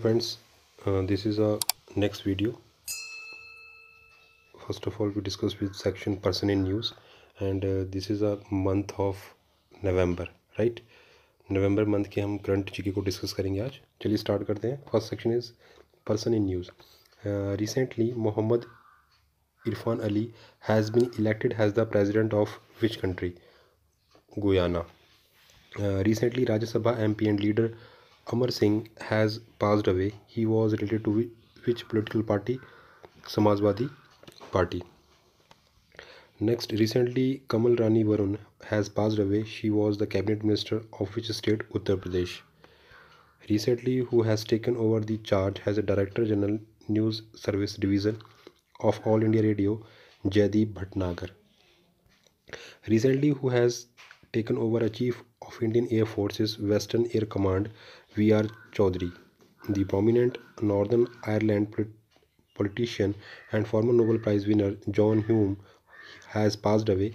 friends, this is a next video. First of all, we discuss with section person in news, and this is a month of November, right? November month के हम current GK को discuss करेंगे आज. चलिए start करते हैं. First section is person in news. Recently Mohammed Irfan Ali has been elected has the president of which country? Guyana. Recently, Rajya Sabha MP and leader Amar Singh has passed away. He was related to which political party? Samajwadi Party. Next, recently Kamal Rani Varun has passed away. She was the cabinet minister of which state? Uttar Pradesh. Recently, who has taken over the charge as a Director General News Service Division of All India Radio? Jaideep Bhatnagar. Recently, who has taken over as Chief of Indian Air Force's Western Air Command? V.R. Chaudhary. The prominent Northern Ireland politician and former Nobel Prize winner John Hume has passed away.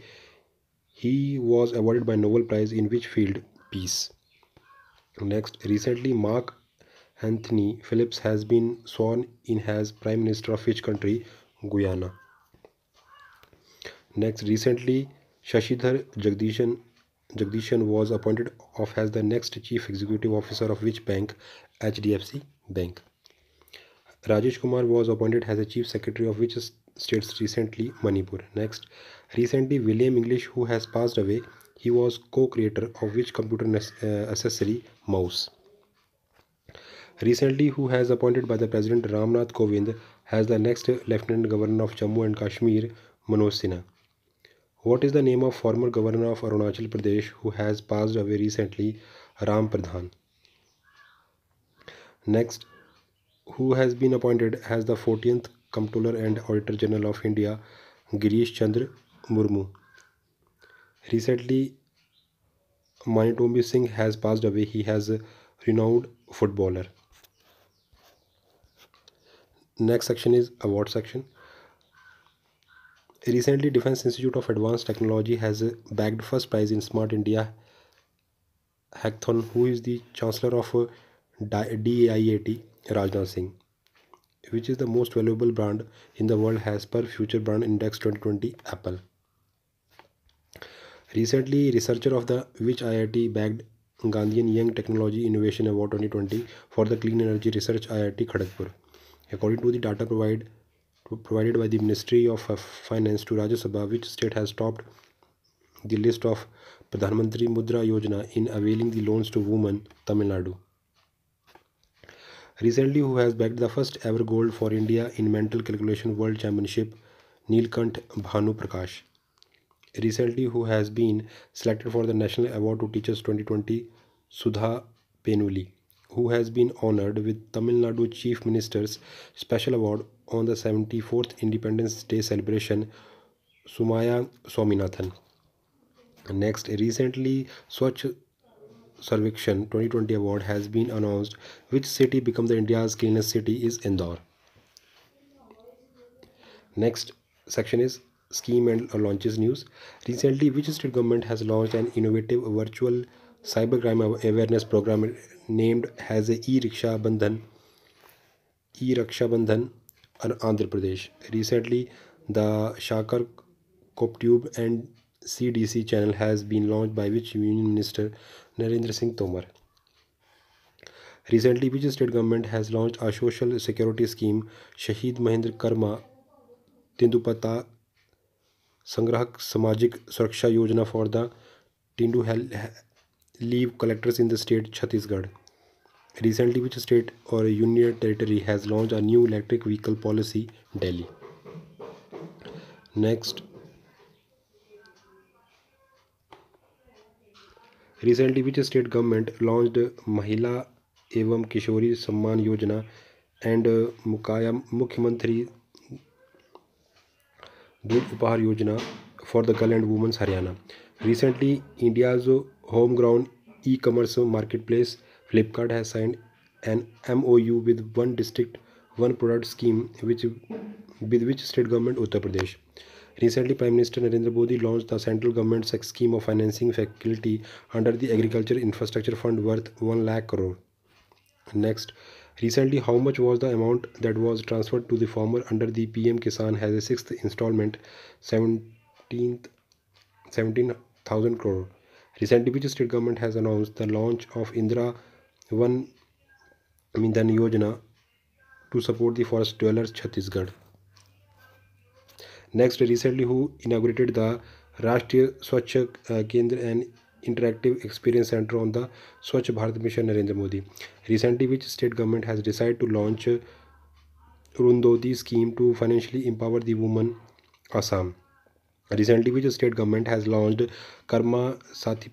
He was awarded by Nobel Prize in which field? Peace. Next, recently Mark Anthony Phillips has been sworn in as Prime Minister of which country? Guyana. Next, recently Shashidhar Jagdishan was appointed as the next Chief Executive Officer of which bank? HDFC Bank. Rajesh Kumar was appointed as the Chief Secretary of which states recently? Manipur. Next, recently William English, who has passed away, he was co-creator of which computer accessory? Mouse. Recently, who has appointed by the President Ramnath Kovind as the next Lieutenant Governor of Jammu and Kashmir? Manoj Sinha. What is the name of former governor of Arunachal Pradesh who has passed away recently? Ram Pradhan. Next, who has been appointed as the 14th Comptroller and Auditor General of India? Girish Chandra Murmu. Recently, Manitombi Singh has passed away. He has a renowned footballer. Next section is award section. Recently, Defence Institute of Advanced Technology has bagged first prize in Smart India Hackathon. Who is the Chancellor of DAIAT? Rajnath Singh. Which is the most valuable brand in the world as per Future Brand Index 2020? Apple. Recently, researcher of the which IIT bagged Gandhian Young Technology Innovation Award 2020 for the Clean Energy Research IIT Kharagpur. According to the data provided by the Ministry of Finance to Rajya Sabha, which state has topped the list of Pradhan Mantri Mudra Yojana in availing the loans to women? Tamil Nadu. Recently, who has bagged the first ever gold for India in mental calculation world championship? Neelkant Bhanu Prakash. Recently, who has been selected for the National Award to Teachers 2020? Sudha Penuli. Who has been honored with Tamil Nadu Chief Minister's Special Award on the 74th Independence Day celebration? Sumaya Swaminathan. Next, recently Swachh Sarvekshan 2020 award has been announced. Which city become the India's cleanest city? Is Indore. Next section is scheme and launches news. Recently, which state government has launched an innovative virtual cybercrime awareness program named as a E-Raksha Bandhan Andhra Pradesh. Recently, the Shakar CopTube and CDC channel has been launched by which Union Minister? Narendra Singh Tomar. Recently, which state government has launched a social security scheme? Shahid Mahendra Karma Tendupata Sangrahak Samajik Suraksha Yojana for the Tindu leave collectors in the state Chhattisgarh. Recently, which state or union territory has launched a new electric vehicle policy? Delhi. Next, recently, which state government launched Mahila Evam Kishori Samman Yojana and Mukhyamantri Dud Upahar Yojana for the girl and women's Haryana. Recently, India's homegrown e-commerce marketplace Flipkart has signed an MOU with one district, one product scheme with which state government? Uttar Pradesh. Recently, Prime Minister Narendra Modi launched the central government's scheme of financing faculty under the Agriculture Infrastructure Fund worth 1 lakh crore. Next, Recently, how much was the amount that was transferred to the farmer under the PM Kisan has a sixth installment, 17,000 crore. Recently, which state government has announced the launch of Indra One Midhan Yojana to support the forest dwellers Chhattisgarh. Next, recently who inaugurated the Rashtriya Swachh Kendra and Interactive Experience Center on the Swachh Bharat Mission Narendra Modi. Recently, which state government has decided to launch Rundoti scheme to financially empower the women Assam. Recently, which state government has launched Karma Sathi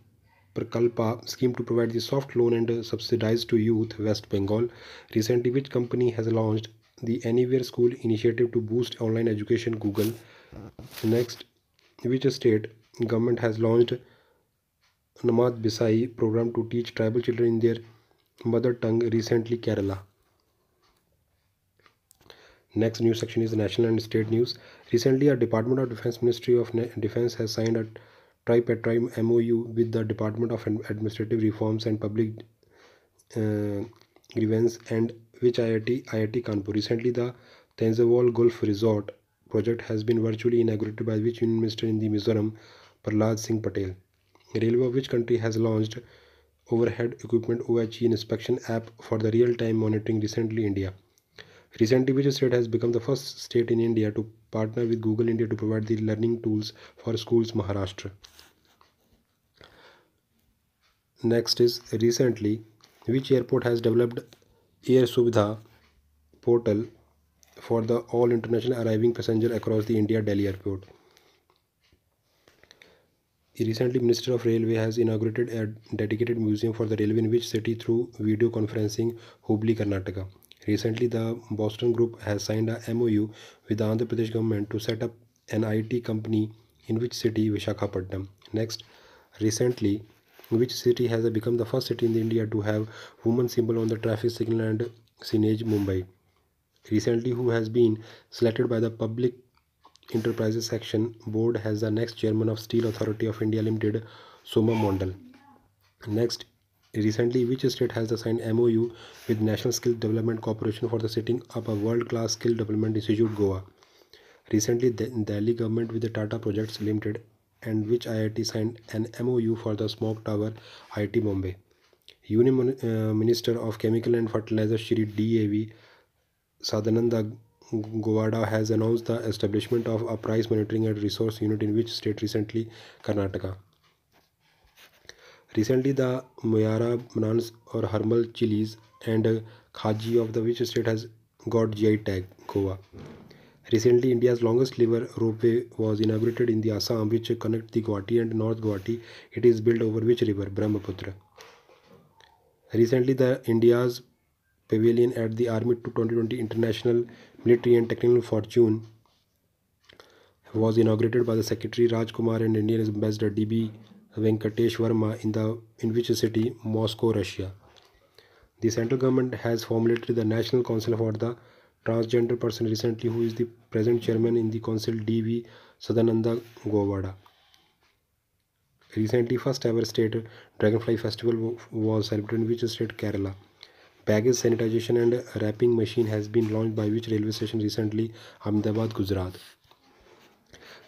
Prakalpa scheme to provide the soft loan and subsidize to youth West Bengal. Recently, which company has launched the Anywhere School initiative to boost online education Google. Next, which state government has launched Namad Bisai program to teach tribal children in their mother tongue. Recently, Kerala. Next news section is national and state news. Recently, a Department of Defense Ministry of Defense has signed a tripartite MOU with the Department of Administrative Reforms and Public uh, Grievance and which IIT Kanpur. Recently, the Tenzawal Gulf Resort project has been virtually inaugurated by which Union Minister in the Mizoram, Prahlad Singh Patel. Railway of which country has launched Overhead Equipment OHE inspection app for the real-time monitoring. Recently, India. Recently, which state has become the first state in India to partner with Google India to provide the learning tools for schools? Maharashtra. Next is recently, which airport has developed Air Suvidha portal for the all international arriving passenger across the India Delhi airport. Recently, Minister of Railway has inaugurated a dedicated museum for the railway in which city through video conferencing Hubli, Karnataka. Recently, the Boston Group has signed a MOU with the Andhra Pradesh government to set up an IT company in which city? Vishakhapatnam. Next, recently, which city has become the first city in India to have woman symbol on the traffic signal and signage? Mumbai. Recently, who has been selected by the Public Enterprises Section Board has the next chairman of Steel Authority of India Limited, Soma Mondal. Next, recently, which state has signed MOU with National Skill Development Corporation for the setting up a world-class skill development institute, Goa? Recently, the Delhi government with the Tata Projects Limited and which IIT signed an MOU for the Smoke Tower, IIT Bombay. Union Minister of Chemical and Fertilizer Shri DAV Sadananda Govada has announced the establishment of a price monitoring and resource unit in which state? Recently, Karnataka. Recently, the Moyara bananas or Hermal chilies and Khaji of the which state has got GI tag? Goa. Recently, India's longest river ropeway was inaugurated in the Assam, which connects the Guwahati and North Guwahati. It is built over which river? Brahmaputra. Recently, the India's pavilion at the Army 2020 International Military and Technical Fortune was inaugurated by the Secretary Rajkumar and Indian Ambassador DB Venkatesh Verma in which city? Moscow, Russia. The central government has formulated the National Council for the Transgender Person recently, who is the present chairman in the council? DV Sadananda Govada. Recently, first ever state Dragonfly Festival was celebrated in which state? Kerala. Baggage sanitization and wrapping machine has been launched by which railway station? Recently, Ahmedabad, Gujarat.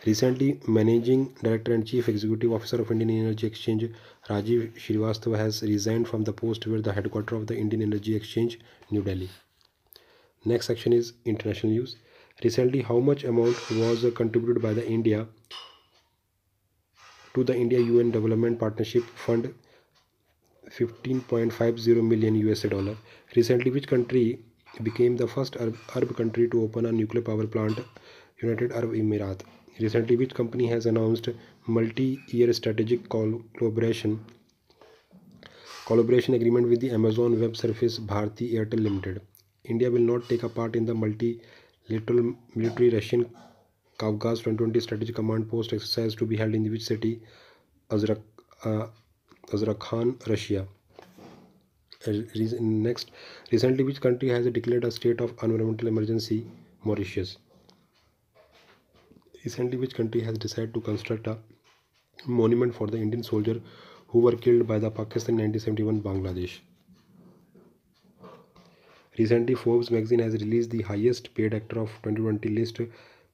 Recently, Managing Director and Chief Executive Officer of Indian Energy Exchange Rajiv Srivastava has resigned from the post where the headquarters of the Indian Energy Exchange, New Delhi. Next section is international news. Recently, how much amount was contributed by the India to the India UN Development Partnership Fund? 15.50 million USA dollar. Recently, which country became the first Arab country to open a nuclear power plant? United Arab Emirates. Recently, which company has announced multi-year strategic collaboration agreement with the Amazon Web Service Bharti Airtel Limited? India will not take a part in the multilateral military Russian Kavkaz 2020 Strategic Command Post exercise to be held in which city? Azrak, uh, Azrakhan, Russia. Next, recently, which country has declared a state of environmental emergency? Mauritius. Recently, which country has decided to construct a monument for the Indian soldiers who were killed by the Pakistan in 1971? Bangladesh. Recently, Forbes magazine has released the highest paid actor of 2020 list,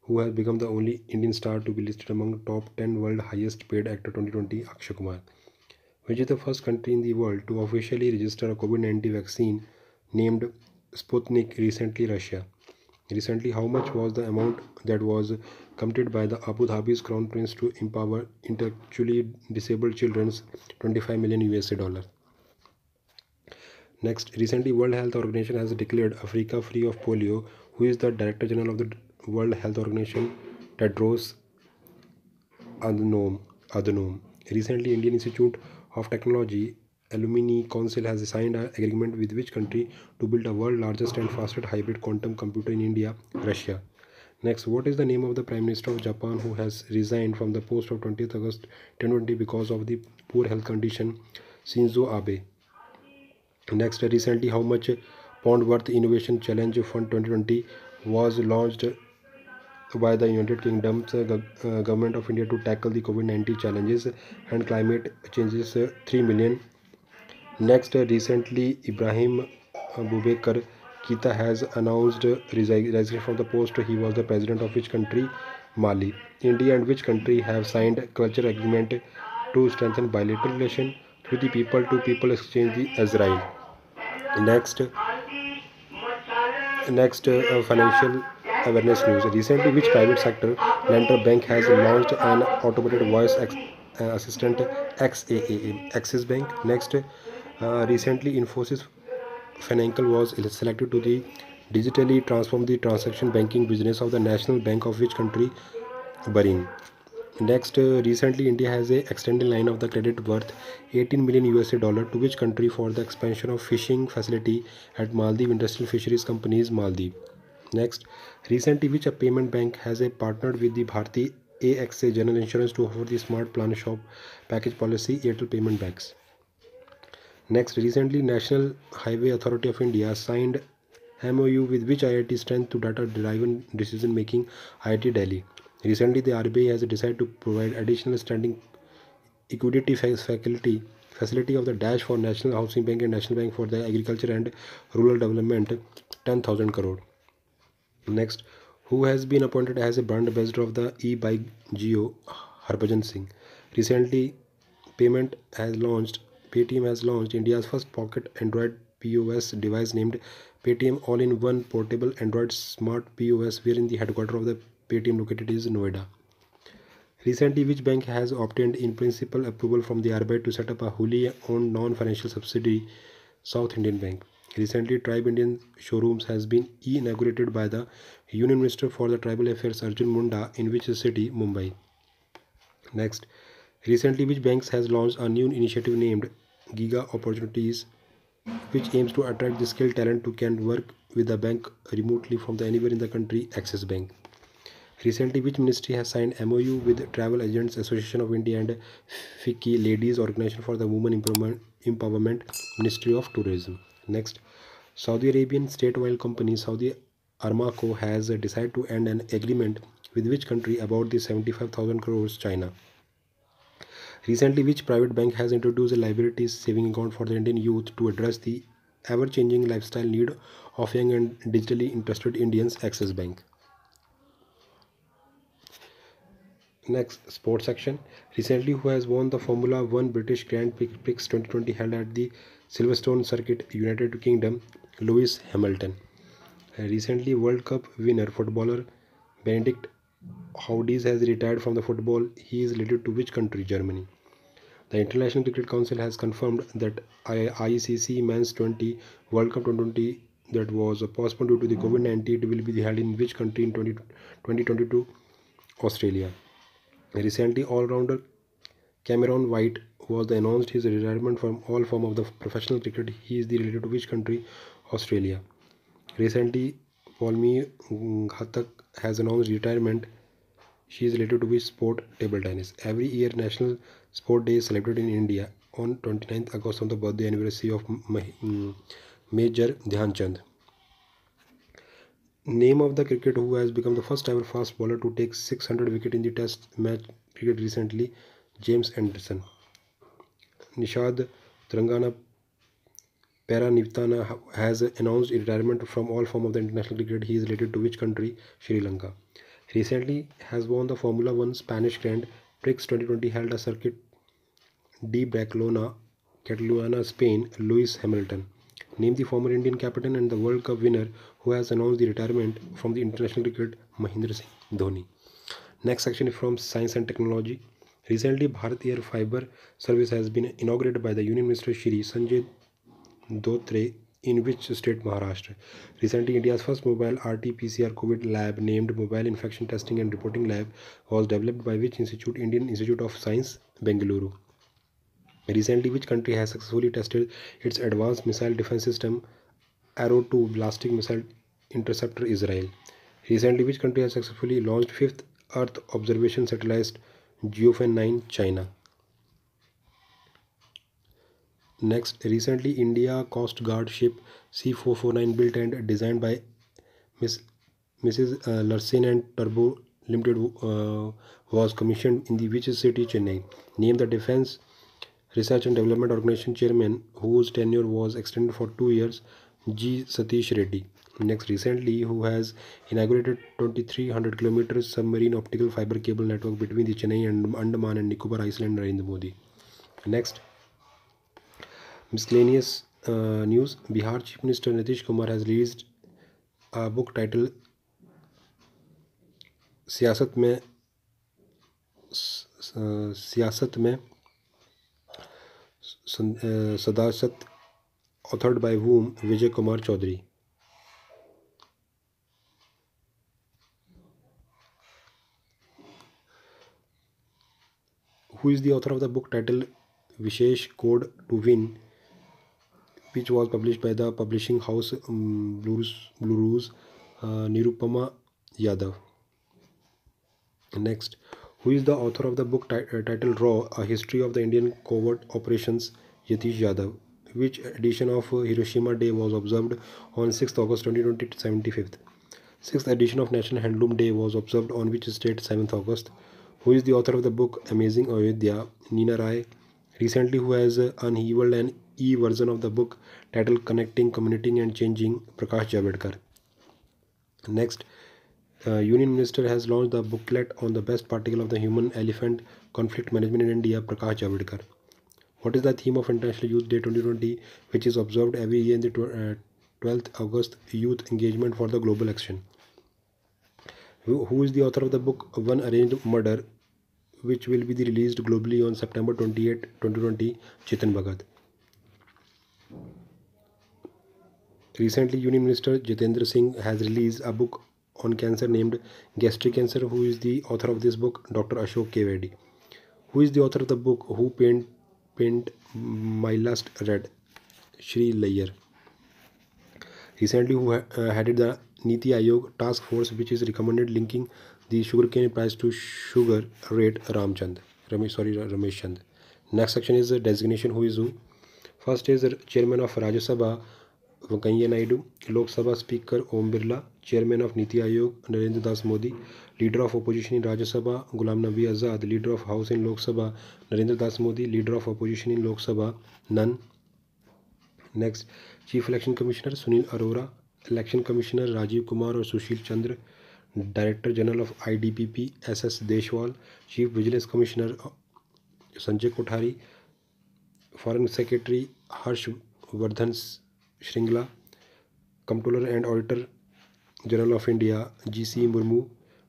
who has become the only Indian star to be listed among top 10 world highest paid actor 2020, Akshay Kumar, which is the first country in the world to officially register a COVID-19 vaccine named Sputnik, recently Russia. Recently, how much was the amount that was committed by the Abu Dhabi's Crown Prince to empower intellectually disabled children? 25 million USA dollars. Next, recently World Health Organization has declared Africa free of polio. Who is the Director General of the World Health Organization? Tedros Adhanom. Recently, Indian Institute of Technology Alumni Council has signed an agreement with which country to build a world largest and fastest hybrid quantum computer in India, Russia. Next, what is the name of the Prime Minister of Japan who has resigned from the post of 20th August 2020 because of the poor health condition? Shinzo Abe. Next, recently, how much pound worth Innovation Challenge Fund 2020 was launched by the United Kingdom's government of India to tackle the COVID-19 challenges and climate changes? 3 million. Next, recently, Ibrahim Boubacar Keita has announced resignation from the post. He was the president of which country? Mali. India and which country have signed cultural agreement to strengthen bilateral relation through the people-to-people exchange the Israel? Next, financial awareness news. Recently, which private sector lender bank has launched an automated voice assistant XAA? Axis Bank. Next, recently Infosys Financial was selected to the digitally transform the transaction banking business of the National Bank of which country? Bahrain. Next, recently India has a extended line of the credit worth 18 million USA dollar to which country for the expansion of fishing facility at Maldives Industrial Fisheries Companies, Maldives. Next, recently which a payment bank has a partnered with the Bharti AXA General Insurance to offer the smart plan shop package policy Airtel Payment Banks. Next, recently National Highway Authority of India signed MOU with which IIT strength to data-driven decision-making? IIT Delhi. Recently, the RBI has decided to provide additional standing liquidity facility of the Dash for National Housing Bank and National Bank for the Agriculture and Rural Development, 10,000 crore. Next, who has been appointed as a brand ambassador of the e-bike Geo? Harbhajan Singh. Recently, Payment has launched Paytm has launched India's first pocket Android POS device named Paytm All-in-One Portable Android Smart POS, wherein the headquarters of the Paytm located is Noida. Recently, which bank has obtained in principle approval from the RBI to set up a wholly owned non-financial subsidiary, South Indian Bank? Recently, Tribe Indian showrooms has been inaugurated by the Union Minister for the Tribal Affairs Arjun Munda in which city? Mumbai. Next, recently which banks has launched a new initiative named Giga Opportunities, which aims to attract the skilled talent who can work with the bank remotely from anywhere in the country? Axis Bank. Recently, which ministry has signed MOU with Travel Agents Association of India and FICCI Ladies Organization for the Women Empowerment, Ministry of Tourism? Next, Saudi Arabian state oil company Saudi Aramco has decided to end an agreement with which country about the 75,000 crores? China. Recently, which private bank has introduced a liability saving account for the Indian youth to address the ever-changing lifestyle need of young and digitally interested Indians? Axis Bank. Next, sports section. Recently, who has won the Formula One British Grand Prix 2020 held at the Silverstone Circuit, United Kingdom? Lewis Hamilton. Recently, World Cup winner footballer Benedict Howdies has retired from the football. He is related to which country? Germany. The International Cricket Council has confirmed that ICC Men's 20 World Cup 2020 that was postponed due to the COVID-19 will be held in which country in 2022? Australia. Recently, all-rounder Cameron White was announced his retirement from all form of the professional cricket. He is the related to which country? Australia. Recently, Paulmi Ghatak has announced retirement. She is related to which sport? Table tennis. Every year, National Sport Day is celebrated in India on 29th August on the birthday anniversary of Major Dhyan Chand. Name of the cricketer who has become the first ever fast bowler to take 600 wicket in the Test match cricket recently? James Anderson. Nishad Trangana Para Nivtana has announced retirement from all form of the international cricket. He is related to which country? Sri Lanka. Recently has won the Formula One Spanish Grand Prix 2020 held a circuit de Barcelona, Catalunya, Spain. Lewis Hamilton. Name the former Indian captain and the World Cup winner who has announced the retirement from the international cricket. Mahendra Singh Dhoni. Next section is from Science and Technology. Recently, Bharat Air Fiber service has been inaugurated by the Union Minister Shri Sanjay Dhotre in which state? Maharashtra. Recently, India's first mobile RT-PCR COVID lab, named Mobile Infection Testing and Reporting Lab, was developed by which institute? Indian Institute of Science, Bengaluru. Recently, which country has successfully tested its advanced missile defense system Arrow 2 ballistic missile interceptor? Israel. Recently, which country has successfully launched fifth Earth observation satellite Geofan 9? China. Next, recently India Coast Guard ship C449 built and designed by Miss Mrs. Larsen and Turbo Limited was commissioned in the which city? Chennai. Name the Defense Research and Development Organization chairman whose tenure was extended for 2 years? G. Satish Reddy. Next, recently, who has inaugurated 2300 kilometers submarine optical fiber cable network between the Chennai and Andaman and Nicobar Island? Narendra Modi. Next, miscellaneous news. Bihar Chief Minister Nitish Kumar has released a book titled सियासत में सदासत, authored by whom? Vijay Kumar Chaudhary. Who is the author of the book titled Vishesh Code to Win, which was published by the publishing house Blue Rose? Nirupama Yadav. Next, who is the author of the book titled Raw, A History of the Indian Covert Operations? Yatish Yadav. Which edition of Hiroshima Day was observed on 6th August 2020, 75th? 6th edition of National Handloom Day was observed on which state? 7th August. Who is the author of the book Amazing Ayodhya? Neena Rai. Recently, who has unveiled an e-version of the book titled Connecting, Communicating and Changing? Prakash Javadekar. Next, Union Minister has launched the booklet on the best particle of the human-elephant conflict management in India? Prakash Javadekar. What is the theme of International Youth Day 2020, which is observed every year in the 12th August? Youth Engagement for the Global Action. Who is the author of the book One Arranged Murder, which will be released globally on September 28, 2020? Chetan Bhagat. Recently, Union Minister Jitendra Singh has released a book on cancer named Gastric Cancer. Who is the author of this book? Dr. Ashok Kevedi. Who is the author of the book Who Paint My Lust Red? Shri Layar. Recently, who headed the Niti Aayog task force which is recommended linking the sugarcane price to sugar rate? Ramesh Chand. Next section is designation who is who. First is Chairman of Rajya Sabha Venkaiah Naidu, Lok Sabha Speaker Om Birla, Chairman of Niti Aayog Narendra Das Modi, Leader of Opposition in Rajya Sabha Ghulam Nabi Azad, Leader of House in Lok Sabha Narendra Das Modi, Leader of Opposition in Lok Sabha none. Next, Chief Election Commissioner Sunil Arora, Election Commissioner Rajiv Kumar or Sushil Chandra, Director General of IDPP SS Deshwal, Chief Vigilance Commissioner Sanjay Kothari, Foreign Secretary Harsh Vardhan Shringla, Comptroller and Auditor General of India GC Murmu,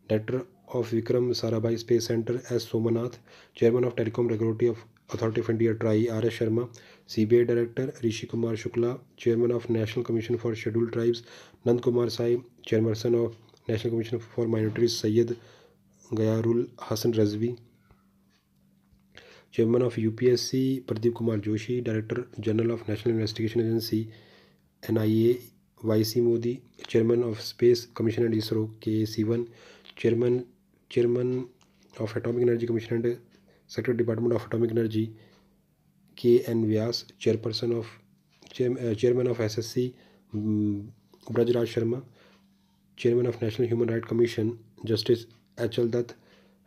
Director of Vikram Sarabhai Space Center S. Somanath, Chairman of Telecom Regulatory Authority of India TRAI R.S. Sharma, CBI Director Rishi Kumar Shukla, Chairman of National Commission for Scheduled Tribes Nand Kumar Sai, Chairperson of National Commission for Minorities Syed Gayarul Hassan Razvi, Chairman of UPSC Pradeep Kumar Joshi, Director General of National Investigation Agency NIA YC Modi, Chairman of Space Commission and ISRO K. Sivan, Chairman of Atomic Energy Commission and Secretary Department of Atomic Energy K. N. Vyas, Chairman of SSC Brajraj Sharma, Chairman of National Human Rights Commission Justice H.L. Dutt,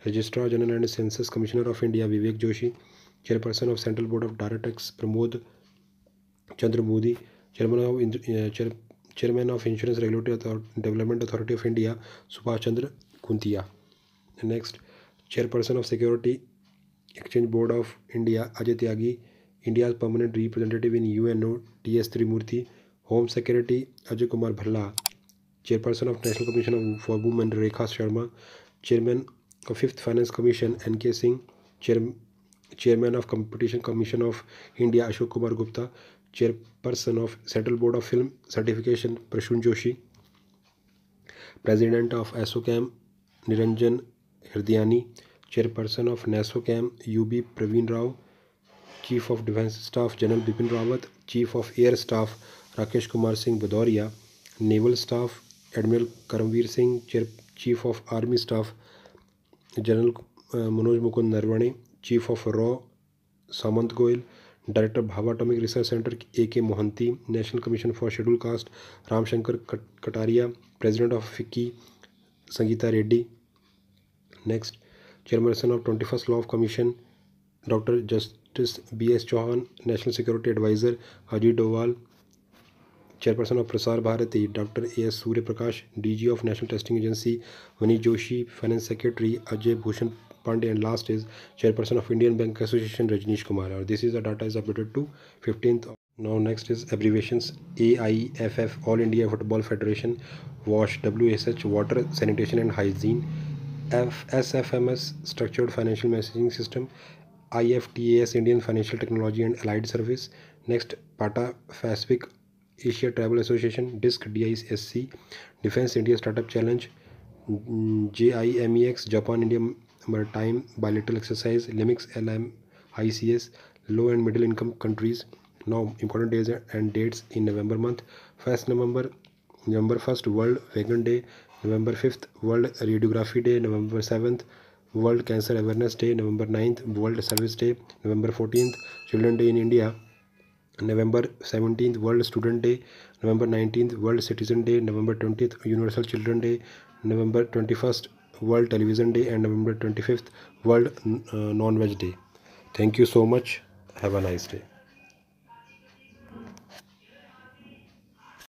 Registrar General and Census Commissioner of India Vivek Joshi, Chairperson of Central Board of Directors Pramod Chandra Modi, Chairman of Insurance Regulatory Development Authority of India, Subhash Chandra Kuntia. Next, Chairperson of Security Exchange Board of India, Ajay Tyagi. India's permanent representative in UNO, T.S. Trimurthy. Home Secretary, Ajay Kumar Bhalla. Chairperson of National Commission for Women, Rekha Sharma. Chairman of Fifth Finance Commission, N.K. Singh. Chairman of Competition Commission of India, Ashok Kumar Gupta. Chairperson of Central Board of Film Certification, Prashun Joshi. President of ASSOCHAM, Niranjan Hridayani. Chairperson of NASSOCHAM, UB Praveen Rao. Chief of Defence Staff, General Bipin Rawat. Chief of Air Staff, Rakesh Kumar Singh Bhadauria. Naval Staff, Admiral Karamveer Singh. Chief of Army Staff, General Manoj Mukund Narwane. Chief of RAW, Samant Goyal. Director Bhabha Atomic Research Center, A.K. Mohanty. National Commission for Scheduled Caste, Ram Shankar Kataria. President of FICCI, Sangeeta Reddy. Next, Chairperson of 21st Law of Commission, Dr. Justice B.S. Chauhan. National Security Advisor, Ajit Doval. Chairperson of Prasar Bharati, Dr. A.S. Surya Prakash. DG of National Testing Agency, Manish Joshi. Finance Secretary, Ajay Bhushan Pandey. And last is Chairperson of Indian Bank Association, Rajneesh Kumar. This is the data is updated to 15th. Now next is abbreviations. AIFF, All India Football Federation. WASH, WSH, Water, Sanitation and Hygiene. SFMS, Structured Financial Messaging System. IFTAS, Indian Financial Technology and Allied Service. Next, PATA, Pacific Asia Travel Association. DISC, DISC, Defense India Startup Challenge. JIMEX, Japan India Maritime Bilateral Exercise. LIMIX, LMICS, Low and Middle Income Countries. Now, important days and dates in November month. 1st November, November 1st, World Vegan Day. November 5th, World Radiography Day. November 7th, World Cancer Awareness Day. November 9th, World Service Day. November 14th, Children Day in India. November 17th, World Student Day. November 19th, World Citizen Day. November 20th, Universal Children Day. November 21st, World Television Day. And November 25th, World Non-Veg Day. Thank you so much. Have a nice day.